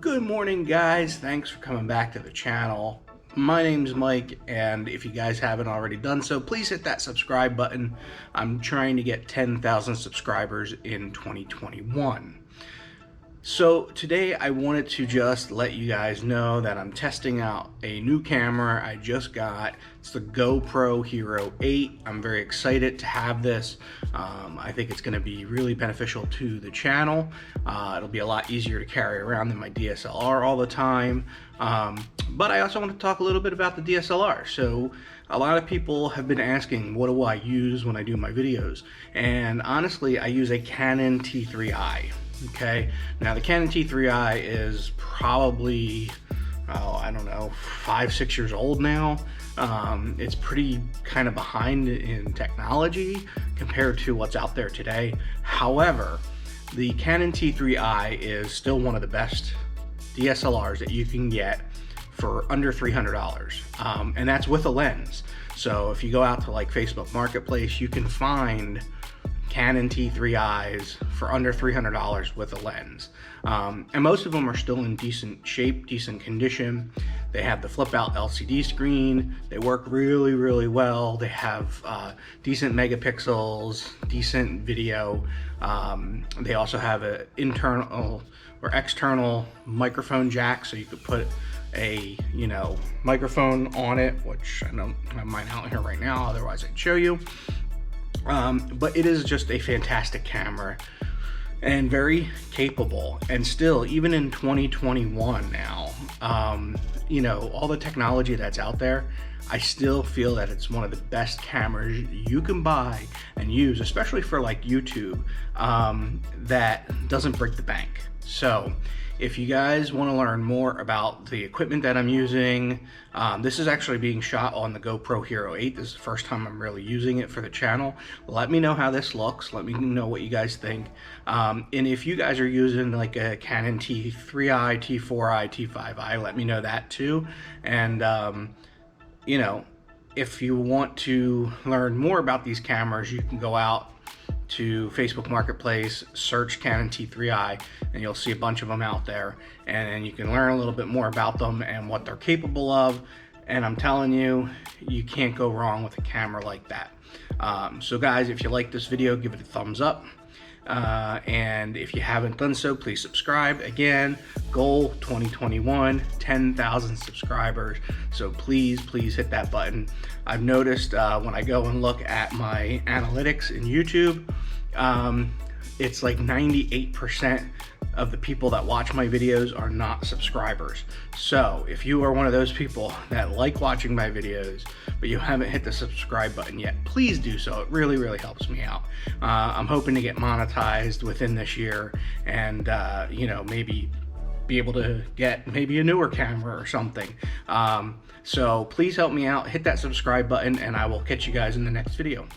Good morning, guys. Thanks for coming back to the channel. My name's Mike, and if you guys haven't already done so, please hit that subscribe button. I'm trying to get 10,000 subscribers in 2021. So today I wanted to just let you guys know that I'm testing out a new camera I just got. It's the GoPro Hero 8. I'm very excited to have this. I think it's going to be really beneficial to the channel. It'll be a lot easier to carry around than my DSLR all the time. But I also want to talk a little bit about the DSLR. So a lot of people have been asking, what do I use when I do my videos? And honestly, I use a Canon T3i. Okay, now the Canon T3i is probably, I don't know, 5-6 years old now. It's pretty kind of behind in technology compared to what's out there today. However, the Canon T3i is still one of the best DSLRs that you can get for under $300, and that's with a lens. So if you go out to like Facebook Marketplace, you can find Canon T3i's for under $300 with a lens. And most of them are still in decent shape, decent condition. They have the flip out LCD screen. They work really, really well. They have decent megapixels, decent video. They also have an internal or external microphone jack, so you could put a microphone on it, which I don't have mine out here right now, otherwise I'd show you. But it is just a fantastic camera and very capable, and still, even in 2021 now, all the technology that's out there, I still feel that it's one of the best cameras you can buy and use, especially for like YouTube, that doesn't break the bank. So if you guys want to learn more about the equipment that I'm using, this is actually being shot on the GoPro Hero 8. This is the first time I'm really using it for the channel. Let me know how this looks. Let me know what you guys think. And if you guys are using like a Canon T3i, T4i, T5i, let me know that too. And, if you want to learn more about these cameras, you can go out to Facebook Marketplace, search Canon T3i, and you'll see a bunch of them out there, and you can learn a little bit more about them and what they're capable of. And I'm telling you, you can't go wrong with a camera like that. So guys, if you like this video, give it a thumbs up. And if you haven't done so, please subscribe. Again, goal 2021, 10,000 subscribers. So please hit that button. I've noticed when I go and look at my analytics in YouTube, it's like 98% of the people that watch my videos are not subscribers. So if you are one of those people that like watching my videos, but you haven't hit the subscribe button yet, please do so. It really, really helps me out. I'm hoping to get monetized within this year, and maybe be able to get maybe a newer camera or something. So please help me out, hit that subscribe button, and I will catch you guys in the next video.